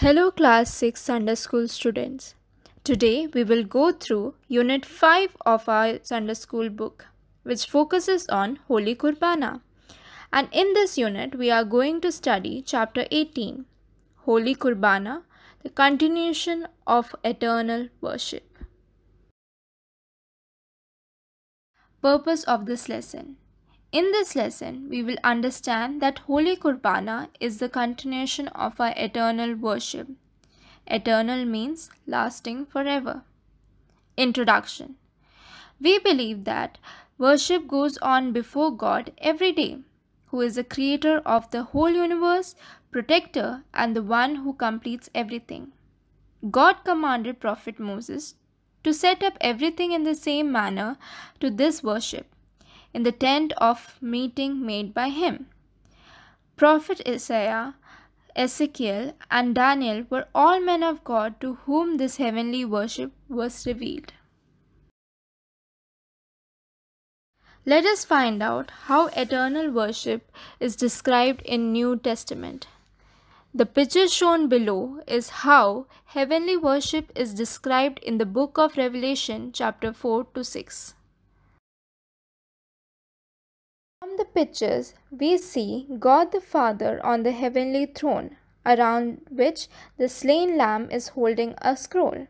Hello, Class 6 Sunday School students. Today we will go through Unit 5 of our Sunday School book, which focuses on Holy Kurbana. And in this unit, we are going to study Chapter 18, Holy Kurbana, the continuation of eternal worship. Purpose of this lesson. In this lesson, we will understand that Holy Kurbana is the continuation of our eternal worship. Eternal means lasting forever. Introduction. We believe that worship goes on before God every day, who is the creator of the whole universe, protector, and the one who completes everything. God commanded Prophet Moses to set up everything in the same manner to this worship, in the tent of meeting made by him. Prophet Isaiah, Ezekiel, and Daniel were all men of God to whom this heavenly worship was revealed. Let us find out how eternal worship is described in New Testament. The picture shown below is how heavenly worship is described in the book of Revelation chapter 4 to 6. From the pictures, we see God the Father on the heavenly throne, around which the slain lamb is holding a scroll.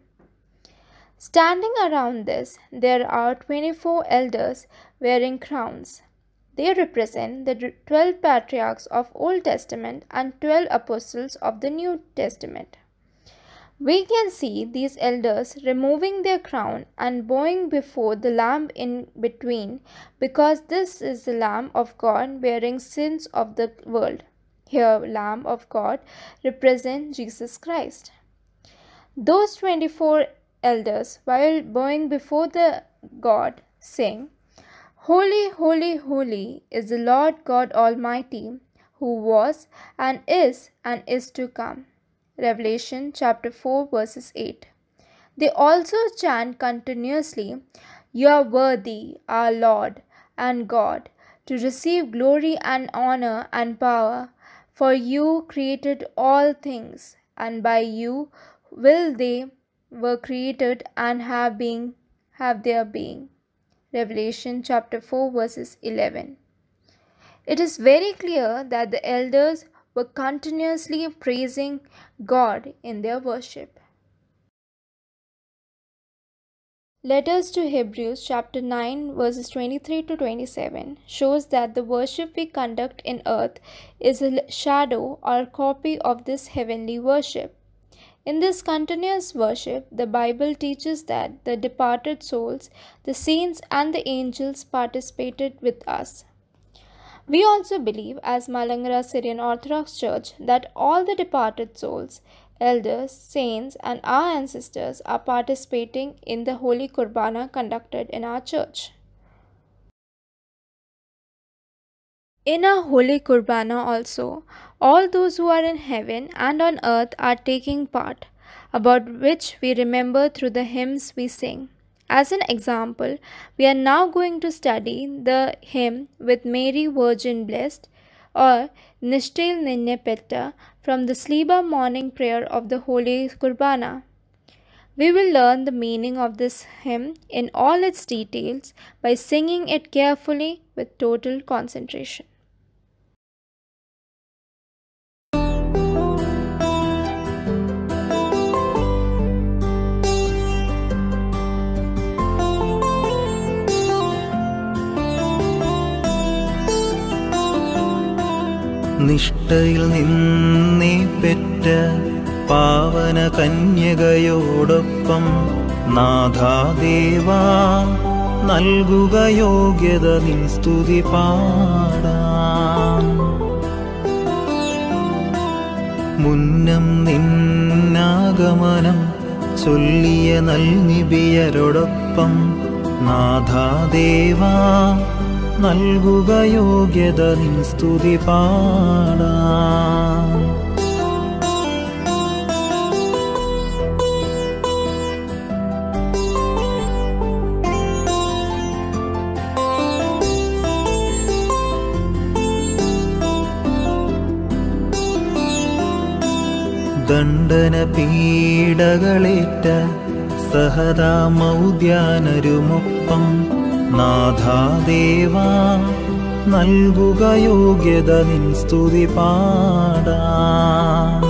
Standing around this, there are 24 elders wearing crowns. They represent the 12 patriarchs of Old Testament and 12 apostles of the New Testament. We can see these elders removing their crown and bowing before the Lamb in between, because this is the Lamb of God bearing sins of the world. Here, Lamb of God represents Jesus Christ. Those 24 elders, while bowing before the God, sing, "Holy, holy, holy is the Lord God Almighty, who was and is to come." Revelation chapter 4 verses 8. They also chant continuously, "You are worthy, our Lord and God, to receive glory and honor and power, for you created all things, and by you will they were created and have their being." Revelation chapter 4 verses 11. It is very clear that the elders were continuously praising God in their worship. Letters to Hebrews chapter 9 verses 23 to 27 shows that the worship we conduct in earth is a shadow or copy of this heavenly worship. In this continuous worship, the Bible teaches that the departed souls, the saints and the angels participated with us. We also believe, as Malankara Syrian Orthodox Church, that all the departed souls, elders, saints, and our ancestors are participating in the Holy Kurbana conducted in our church. In our Holy Kurbana also, all those who are in heaven and on earth are taking part, about which we remember through the hymns we sing. As an example, we are now going to study the hymn "With Mary Virgin Blessed" or "Nishtil Ninne Petta" from the Sliba morning prayer of the Holy Kurbana. We will learn the meaning of this hymn in all its details by singing it carefully with total concentration. നിഷ്ഠയിൽ നിന്നേ പെറ്റ പാവന കന്യകയോടൊപ്പം നാഥാദേവാ നൽകുക യോഗ്യത നിൻ സ്തുതി പാടാം. മുന്നം നിന്നാഗമനം ചൊല്ലിയ നൽനിബിയരോടൊപ്പം നാഥാദേവാ നൽകുക യോഗ്യത നിൻ സ്തുതി പാടാം. ദണ്ഡന പീഡകളേറ്റ സഹതാമൗദ്യാനരുമൊപ്പം നാഥാദേവാ നൽകുക യോഗ്യത നിൻ സ്തുതി പാടാം.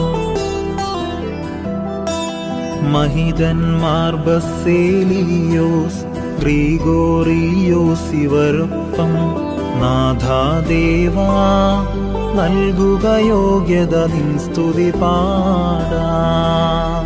മഹിതന്മാർ ബസേലിയോസ് ഗ്രിഗോറിയോസ് ഇവരൊപ്പം നാഥാദേവാ നൽകുക യോഗ്യത നിൻ സ്തുതി പാടാം.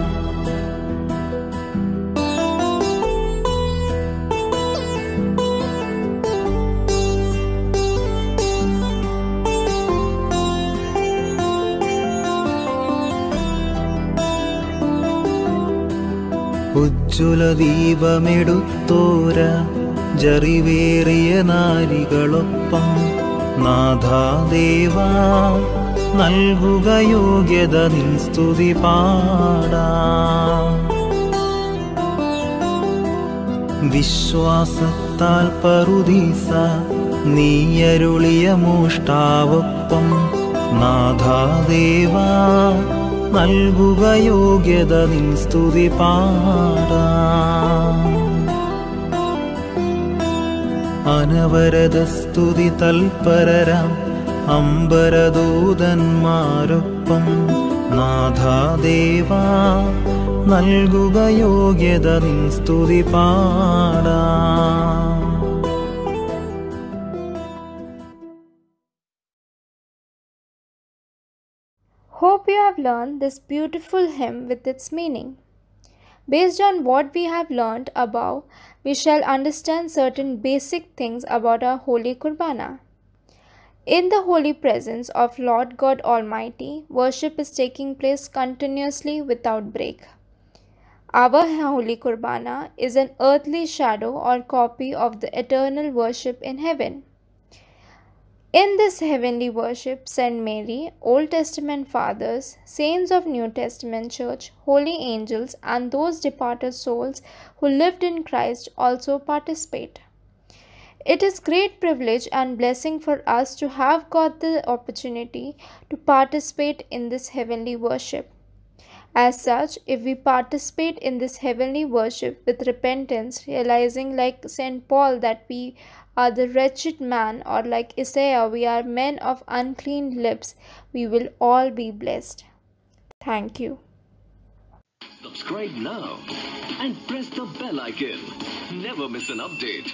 ഉജ്ജ്വല ദീപമെടുത്തോര ജറിവേറിയ നാരികളൊപ്പം നാഥാദേവാ നൽകുക യോഗ്യത നിൻ സ്തുതി പാടാം. വിശ്വാസത്താൽ പറുദീസ നീയരുളിയ മോഷ്ടാവൊപ്പം നാഥാദേവാ നൽകുക യോഗ്യത നിൻ സ്തുതി പാടാം. അനവരത സ്തുതി തൽപരരാം അംബരദൂതന്മാരൊപ്പം നാഥാദേവാ നൽകുക യോഗ്യത നിൻ സ്തുതി പാടാം. Hope you have learned this beautiful hymn with its meaning. Based on what we have learned above, we shall understand certain basic things about our Holy Qurbana. In the holy presence of Lord God Almighty, worship is taking place continuously without break. Our Holy Qurbana is an earthly shadow or copy of the eternal worship in heaven. In this heavenly worship, Saint Mary, Old Testament fathers, saints of New Testament church, holy angels, and those departed souls who lived in Christ also participate. It is great privilege and blessing for us to have got the opportunity to participate in this heavenly worship. As such, if we participate in this heavenly worship with repentance, realizing like St. Paul that we are the wretched man, or like Isaiah, we are men of unclean lips, we will all be blessed. Thank you. Subscribe now and press the bell icon. Never miss an update.